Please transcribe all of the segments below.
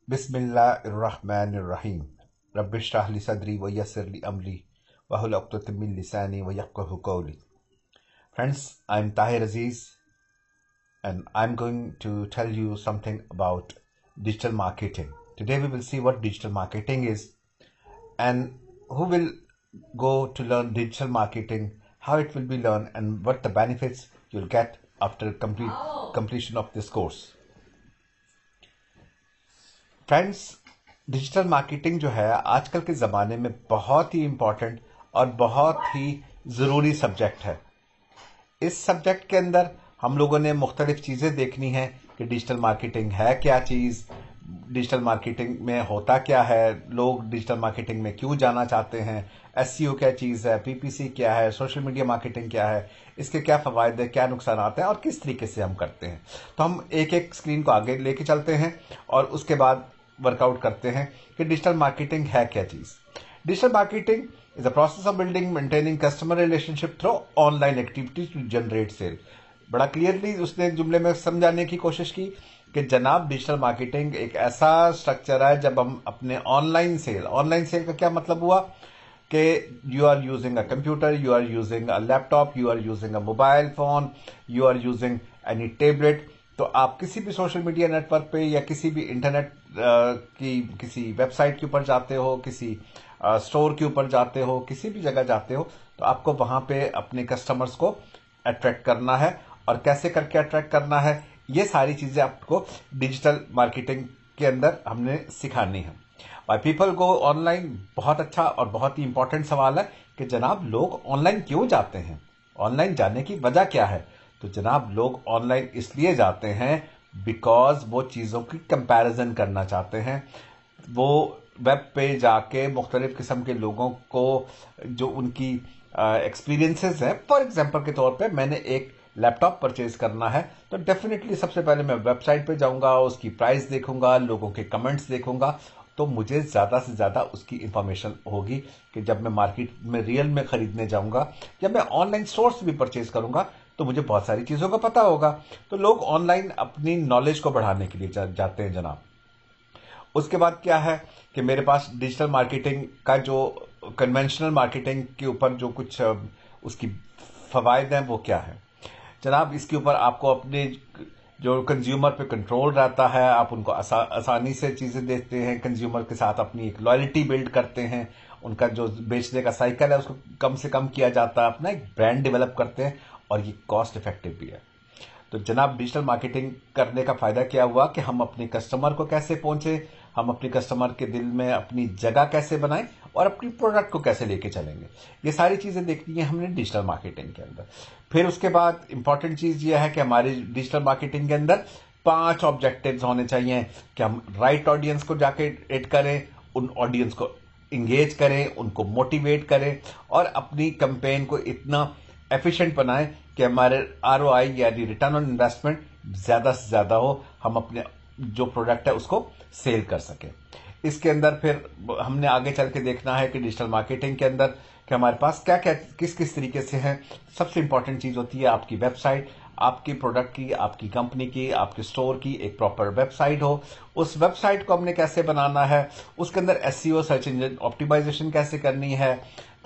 बिस्मिल्लाहिर्रहमानिर्रहीम। रब्बिश्रह ली सदरी व यस्सिर ली अमरी वहुल उक़्दतम मिन लिसानी व यफ़क़हू क़ौली। Friends, I'm Tahir Aziz and I'm going to tell you something about digital marketing. Today we will see what digital marketing is and who will go to learn digital marketing, how it will be learned and what the benefits you'll get after completion of this course. Friends, digital marketing जो है आजकल के ज़माने में बहुत ही important और बहुत ही ज़रूरी सब्जेक्ट है। इस सब्जेक्ट के अंदर हम लोगों ने मुख्तलिफ चीज़ें देखनी है कि डिजिटल मार्केटिंग है क्या चीज़, डिजिटल मार्केटिंग में होता क्या है, लोग डिजिटल मार्केटिंग में क्यों जाना चाहते हैं, एसईओ क्या चीज़ है, पीपीसी क्या है, सोशल मीडिया मार्केटिंग क्या है, इसके क्या फ़वायद है, क्या नुकसान आते हैं और किस तरीके से हम करते हैं। तो हम एक एक स्क्रीन को आगे लेके चलते हैं और उसके बाद वर्कआउट करते हैं कि डिजिटल मार्केटिंग है क्या चीज़। Digital marketing is a process of building maintaining customer relationship through online activities to generate sale. बड़ा क्लियरली उसने जुमले में समझाने की कोशिश की कि जनाब डिजिटल मार्केटिंग एक ऐसा स्ट्रक्चर है जब हम अपने ऑनलाइन सेल का क्या मतलब हुआ कि you are using a computer, you are using a laptop, you are using a mobile phone, you are using any tablet. तो आप किसी भी सोशल मीडिया नेटवर्क पे या किसी भी इंटरनेट की किसी वेबसाइट के ऊपर जाते हो, किसी स्टोर के ऊपर जाते हो, किसी भी जगह जाते हो, तो आपको वहां पे अपने कस्टमर्स को अट्रैक्ट करना है और कैसे करके अट्रैक्ट करना है, ये सारी चीजें आपको डिजिटल मार्केटिंग के अंदर हमने सिखानी है। वाई पीपल गो ऑनलाइन, बहुत अच्छा और बहुत ही इंपॉर्टेंट सवाल है कि जनाब लोग ऑनलाइन क्यों जाते हैं, ऑनलाइन जाने की वजह क्या है। तो जनाब लोग ऑनलाइन इसलिए जाते हैं बिकॉज वो चीज़ों की कंपैरिजन करना चाहते हैं। वो वेब पे जाके मुख्तलिफ किस्म के लोगों को जो उनकी एक्सपीरियंसेस हैं, फॉर एग्जांपल के तौर पे मैंने एक लैपटॉप परचेज करना है तो डेफिनेटली सबसे पहले मैं वेबसाइट पे जाऊंगा, उसकी प्राइस देखूंगा, लोगों के कमेंट्स देखूंगा, तो मुझे ज़्यादा से ज़्यादा उसकी इंफॉर्मेशन होगी कि जब मैं मार्केट में रियल में खरीदने जाऊंगा, जब मैं ऑनलाइन सोर्स भी परचेज करूंगा तो मुझे बहुत सारी चीज़ों का पता होगा। तो लोग ऑनलाइन अपनी नॉलेज को बढ़ाने के लिए जाते हैं जनाब। उसके बाद क्या है कि मेरे पास डिजिटल मार्केटिंग का जो कन्वेंशनल मार्केटिंग के ऊपर जो कुछ उसकी फवायद हैं वो क्या है जनाब। इसके ऊपर आपको अपने जो कंज्यूमर पे कंट्रोल रहता है, आप उनको आसानी से चीज़ें देते हैं, कंज्यूमर के साथ अपनी एक लॉयल्टी बिल्ड करते हैं, उनका जो बेचने का साइकिल है उसको कम से कम किया जाता है, अपना एक ब्रांड डेवलप करते हैं और ये कॉस्ट इफेक्टिव भी है। तो जनाब डिजिटल मार्केटिंग करने का फायदा क्या हुआ कि हम अपने कस्टमर को कैसे पहुंचे, हम अपने कस्टमर के दिल में अपनी जगह कैसे बनाएं और अपनी प्रोडक्ट को कैसे लेके चलेंगे, ये सारी चीजें देखनी है हमने डिजिटल मार्केटिंग के अंदर। फिर उसके बाद इंपॉर्टेंट चीज ये है कि हमारी डिजिटल मार्केटिंग के अंदर 5 ऑब्जेक्टिव्स होने चाहिए कि हम राइट ऑडियंस को जाके हिट करें, उन ऑडियंस को इंगेज करें, उनको मोटिवेट करें और अपनी कैंपेन को इतना एफिशिएंट बनाएं कि हमारे आरओआई यानी रिटर्न ऑन इन्वेस्टमेंट ज्यादा से ज्यादा हो, हम अपने जो प्रोडक्ट है उसको सेल कर सकें। इसके अंदर फिर हमने आगे चल के देखना है कि डिजिटल मार्केटिंग के अंदर कि हमारे पास क्या क्या किस किस तरीके से है। सबसे इंपॉर्टेंट चीज होती है आपकी वेबसाइट, आपकी प्रोडक्ट की, आपकी कंपनी की, आपके स्टोर की एक प्रॉपर वेबसाइट हो। उस वेबसाइट को हमने कैसे बनाना है, उसके अंदर एसईओ सर्च इंजन ऑप्टिमाइजेशन कैसे करनी है,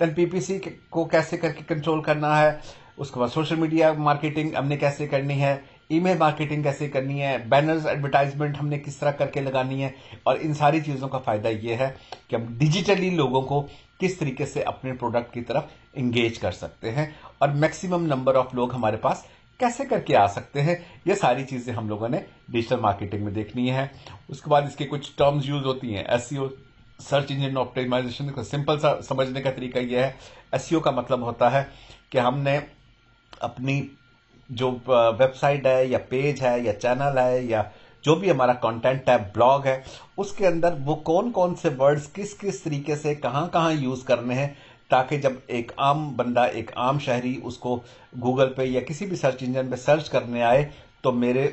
देन पीपीसी को कैसे करके कंट्रोल करना है, उसके बाद सोशल मीडिया मार्केटिंग हमने कैसे करनी है, ईमेल मार्केटिंग कैसे करनी है, बैनर्स एडवर्टाइजमेंट हमने किस तरह करके लगानी है। और इन सारी चीजों का फायदा यह है कि हम डिजिटली लोगों को किस तरीके से अपने प्रोडक्ट की तरफ एंगेज कर सकते हैं और मैक्सिमम नंबर ऑफ लोग हमारे पास कैसे करके आ सकते हैं। ये सारी चीजें हम लोगों ने डिजिटल मार्केटिंग में देखनी है। उसके बाद इसके कुछ टर्म्स यूज होती हैं। एसईओ सर्च इंजन ऑप्टिमाइजेशन का सिंपल सा समझने का तरीका यह है, एसईओ का मतलब होता है कि हमने अपनी जो वेबसाइट है या पेज है या चैनल है या जो भी हमारा कंटेंट है, ब्लॉग है, उसके अंदर वो कौन कौन से वर्ड्स किस किस तरीके से कहाँ कहाँ यूज करने हैं, ताकि जब एक आम बंदा, एक आम शहरी उसको गूगल पे या किसी भी सर्च इंजन पे सर्च करने आए तो मेरे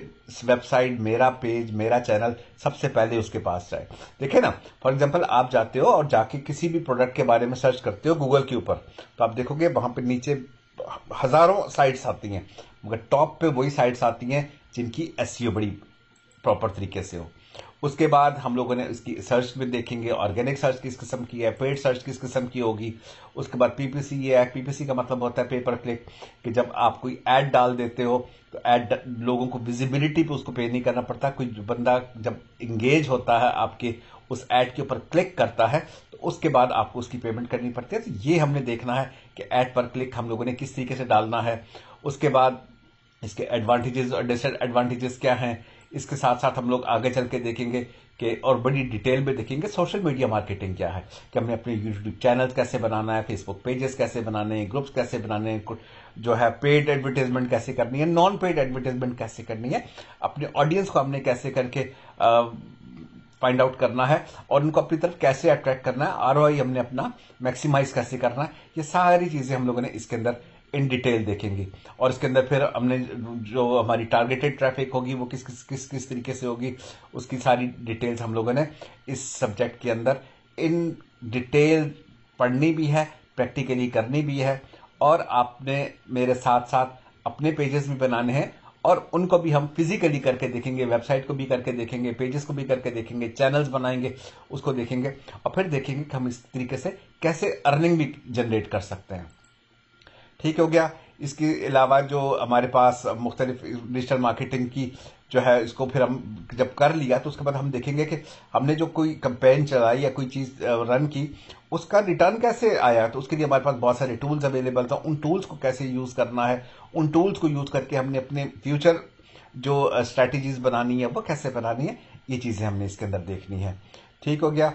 वेबसाइट, मेरा पेज, मेरा चैनल सबसे पहले उसके पास जाए। देखिए ना, फॉर एग्जांपल आप जाते हो और जाके किसी भी प्रोडक्ट के बारे में सर्च करते हो गूगल के ऊपर, तो आप देखोगे वहां पे नीचे हजारों साइट्स आती हैं, मगर टॉप पे वही साइट्स आती हैं जिनकी एसईओ बड़ी प्रॉपर तरीके से हो। उसके बाद हम लोगों ने इसकी सर्च में देखेंगे, ऑर्गेनिक सर्च किस किस्म की है, पेड सर्च किस किस्म की होगी। उसके बाद पीपीसी, ये है पीपीसी का मतलब होता है पे पर क्लिक, कि जब आप कोई ऐड डाल देते हो तो ऐड लोगों को विजिबिलिटी पे उसको पे नहीं करना पड़ता। कोई बंदा जब इंगेज होता है आपके उस ऐड के ऊपर क्लिक करता है तो उसके बाद आपको उसकी पेमेंट करनी पड़ती है। तो ये हमने देखना है कि ऐड पर क्लिक हम लोगों ने किस तरीके से डालना है। उसके बाद इसके एडवांटेजेस और डिसएडवांटेजेस क्या हैं, इसके साथ साथ हम लोग आगे चल के देखेंगे कि और बड़ी डिटेल में देखेंगे सोशल मीडिया मार्केटिंग क्या है, कि हमने अपने यूट्यूब चैनल कैसे बनाना है, फेसबुक पेजेस कैसे बनाने हैं, ग्रुप्स कैसे बनाने हैं, जो है पेड एडवर्टाइजमेंट कैसे करनी है, नॉन पेड एडवर्टाइजमेंट कैसे करनी है, अपने ऑडियंस को हमने कैसे करके फाइंड आउट करना है और उनको अपनी तरफ कैसे अट्रैक्ट करना है, आरओआई हमने अपना मैक्सिमाइज कैसे करना है। ये सारी चीजें हम लोगों ने इसके अंदर इन डिटेल देखेंगे। और इसके अंदर फिर हमने जो हमारी टारगेटेड ट्रैफिक होगी वो किस किस किस किस तरीके से होगी, उसकी सारी डिटेल्स हम लोगों ने इस सब्जेक्ट के अंदर इन डिटेल पढ़नी भी है, प्रैक्टिकली करनी भी है। और आपने मेरे साथ साथ अपने पेजेस भी बनाने हैं और उनको भी हम फिजिकली करके देखेंगे, वेबसाइट को भी करके देखेंगे, पेजेस को भी करके देखेंगे, चैनल्स बनाएंगे उसको देखेंगे और फिर देखेंगे कि हम इस तरीके से कैसे अर्निंग भी जनरेट कर सकते हैं। ठीक हो गया। इसके अलावा जो हमारे पास मुख्तलिफ डिजिटल मार्केटिंग की जो है, इसको फिर हम जब कर लिया तो उसके बाद हम देखेंगे कि हमने जो कोई कैंपेन चलाई या कोई चीज़ रन की उसका रिटर्न कैसे आया। तो उसके लिए हमारे पास बहुत सारे टूल्स अवेलेबल था, उन टूल्स को कैसे यूज़ करना है, उन टूल्स को यूज़ करके हमने अपने फ्यूचर जो स्ट्रैटेजीज बनानी है वो कैसे बनानी है, ये चीज़ें हमने इसके अंदर देखनी है। ठीक हो गया।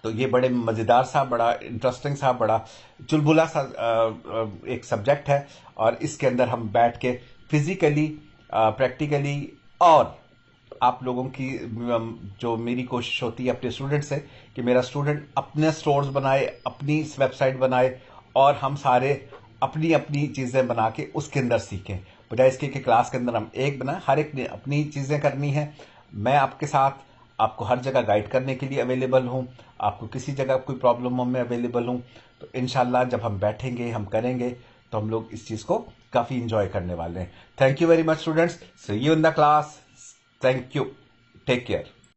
तो ये बड़े मज़ेदार सा, बड़ा इंटरेस्टिंग सा, बड़ा चुलबुला सा एक सब्जेक्ट है और इसके अंदर हम बैठ के फिजिकली, प्रैक्टिकली और आप लोगों की जो मेरी कोशिश होती है अपने स्टूडेंट से कि मेरा स्टूडेंट अपने स्टोर्स बनाए, अपनी वेबसाइट बनाए और हम सारे अपनी अपनी चीज़ें बना के उसके अंदर सीखें, बजाय इसके कि क्लास के अंदर हम एक बनाए। हर एक ने अपनी चीज़ें करनी है। मैं आपके साथ आपको हर जगह गाइड करने के लिए अवेलेबल हूँ। आपको किसी जगह कोई प्रॉब्लम हो मैं अवेलेबल हूँ। तो इंशाल्लाह जब हम बैठेंगे, हम करेंगे तो हम लोग इस चीज़ को काफ़ी इंजॉय करने वाले हैं। Thank you very much students, see you in the class. Thank you, take care.